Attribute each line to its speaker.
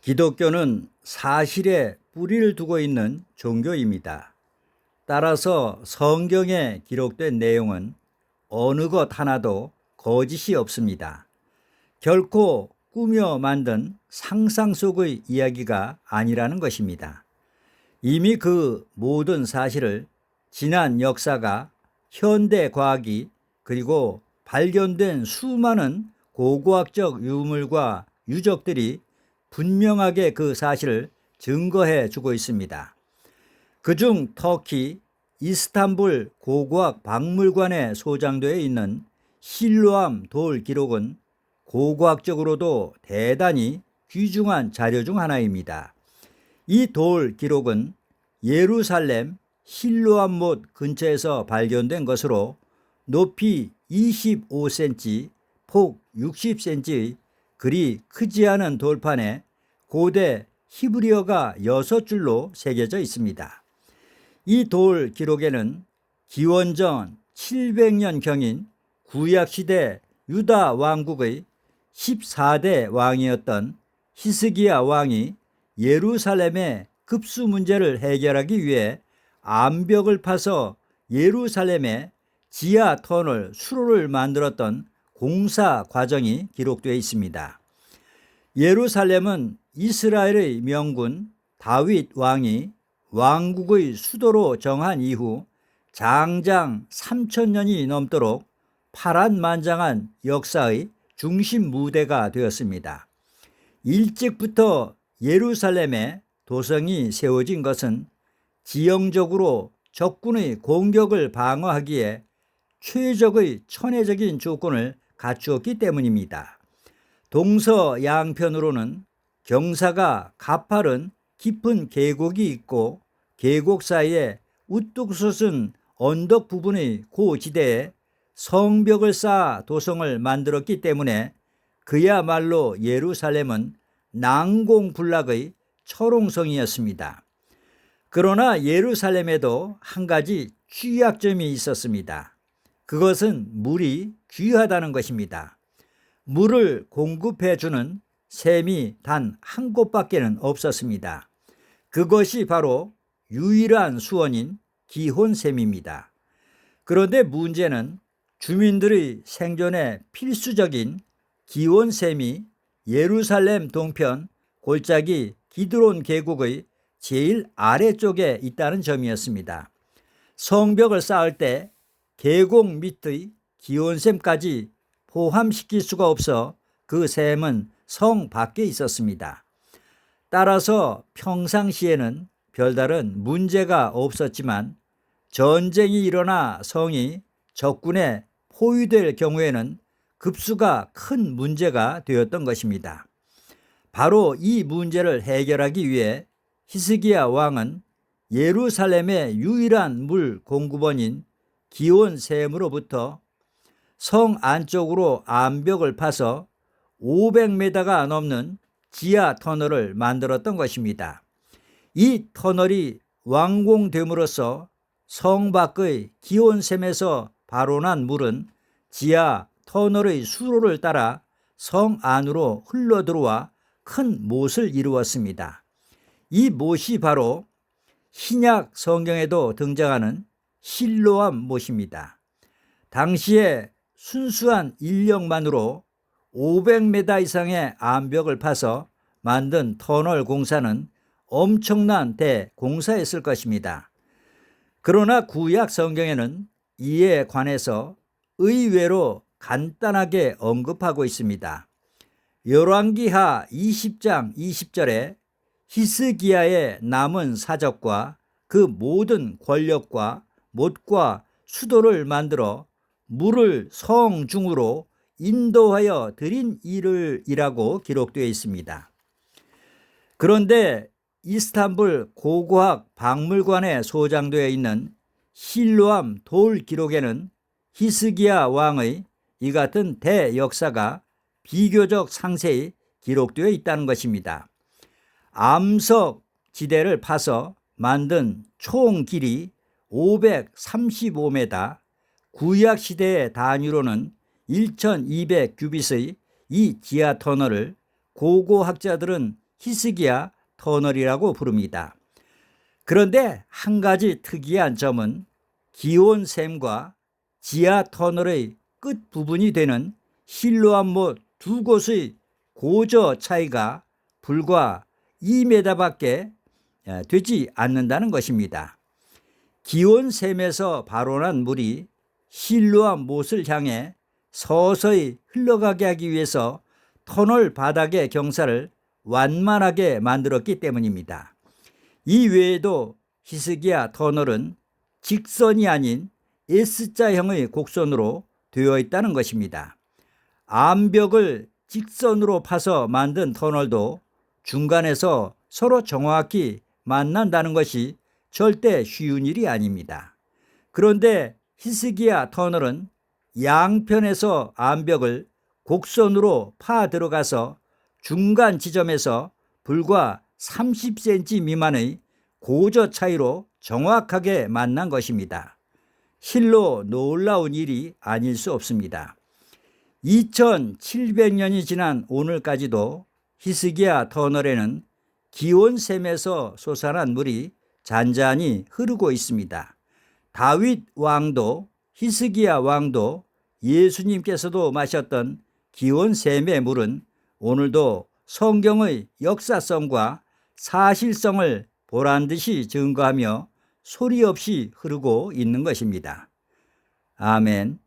Speaker 1: 기독교는 사실에 뿌리를 두고 있는 종교입니다. 따라서 성경에 기록된 내용은 어느 것 하나도 거짓이 없습니다. 결코 꾸며 만든 상상 속의 이야기가 아니라는 것입니다. 이미 그 모든 사실을 지난 역사가, 현대 과학이, 그리고 발견된 수많은 고고학적 유물과 유적들이 분명하게 그 사실을 증거해 주고 있습니다. 그중 터키 이스탄불 고고학 박물관에 소장되어 있는 실로암 돌 기록은 고고학적으로도 대단히 귀중한 자료 중 하나입니다. 이 돌 기록은 예루살렘 실로암못 근처에서 발견된 것으로 높이 25cm, 폭 60cm의 그리 크지 않은 돌판에 고대 히브리어가 6줄로 새겨져 있습니다. 이 돌 기록에는 기원전 700년경인 구약시대 유다 왕국의 14대 왕이었던 히스기야 왕이 예루살렘의 급수 문제를 해결하기 위해 암벽을 파서 예루살렘에 지하 터널 수로를 만들었던 공사 과정이 기록되어 있습니다. 예루살렘은 이스라엘의 명군 다윗 왕이 왕국의 수도로 정한 이후 장장 3000년이 넘도록 파란만장한 역사의 중심 무대가 되었습니다. 일찍부터 예루살렘에 도성이 세워진 것은 지형적으로 적군의 공격을 방어하기에 최적의 천혜적인 조건을 갖추었기 때문입니다. 동서양편으로는 경사가 가파른 깊은 계곡이 있고 계곡 사이에 우뚝 솟은 언덕 부분의 고지대에 성벽을 쌓아 도성을 만들었기 때문에 그야말로 예루살렘은 난공불락의 철옹성이었습니다. 그러나 예루살렘에도 한 가지 취약점이 있었습니다. 그것은 물이 귀하다는 것입니다. 물을 공급해주는 샘이 단 한 곳밖에는 없었습니다. 그것이 바로 유일한 수원인 기혼샘입니다. 그런데 문제는 주민들의 생존에 필수적인 기원샘이 예루살렘 동편 골짜기 기드론 계곡의 제일 아래쪽에 있다는 점이었습니다. 성벽을 쌓을 때 계곡 밑의 기원샘까지 포함시킬 수가 없어 그 샘은 성 밖에 있었습니다. 따라서 평상시에는 별다른 문제가 없었지만 전쟁이 일어나 성이 적군에 포위될 경우에는 급수가 큰 문제가 되었던 것입니다. 바로 이 문제를 해결하기 위해 히스기야 왕은 예루살렘의 유일한 물 공급원인 기온샘으로부터 성 안쪽으로 암벽을 파서 500m가 넘는 지하 터널을 만들었던 것입니다. 이 터널이 완공됨으로써 성 밖의 기온샘에서 발원한 물은 지하 터널의 수로를 따라 성 안으로 흘러들어와 큰 못을 이루었습니다. 이 못이 바로 신약 성경에도 등장하는 실로암 못입니다. 당시에 순수한 인력만으로 500m 이상의 암벽을 파서 만든 터널 공사는 엄청난 대공사였을 것입니다. 그러나 구약 성경에는 이에 관해서 의외로 간단하게 언급하고 있습니다. 열왕기하 20장 20절에 히스기야의 남은 사적과 그 모든 권력과 못과 수도를 만들어 물을 성중으로 인도하여 드린 일이라고 기록되어 있습니다. 그런데 이스탄불 고고학 박물관에 소장되어 있는 실로암 돌 기록에는 히스기야 왕의 이 같은 대역사가 비교적 상세히 기록되어 있다는 것입니다. 암석 지대를 파서 만든 총 길이 535m, 구약시대의 단위로는 1200규빗의 이 지하 터널을 고고학자들은 히스기야 터널이라고 부릅니다. 그런데 한 가지 특이한 점은 기온샘과 지하 터널의 끝 부분이 되는 실로암못 두 곳의 고저 차이가 불과 2m밖에 되지 않는다는 것입니다. 기온샘에서 발원한 물이 실로암못을 향해 서서히 흘러가게 하기 위해서 터널 바닥의 경사를 완만하게 만들었기 때문입니다. 이 외에도 히스기야 터널은 직선이 아닌 S자형의 곡선으로 되어 있다는 것입니다. 암벽을 직선으로 파서 만든 터널도 중간에서 서로 정확히 만난다는 것이 절대 쉬운 일이 아닙니다. 그런데 히스기야 터널은 양편에서 암벽을 곡선으로 파 들어가서 중간 지점에서 불과 30cm 미만의 고저 차이로 정확하게 만난 것입니다. 실로 놀라운 일이 아닐 수 없습니다. 2700년이 지난 오늘까지도 히스기야 터널에는 기온샘에서 솟아난 물이 잔잔히 흐르고 있습니다. 다윗 왕도 히스기야 왕도 예수님께서도 마셨던 기온샘의 물은 오늘도 성경의 역사성과 사실성을 보란듯이 증거하며 소리 없이 흐르고 있는 것입니다. 아멘.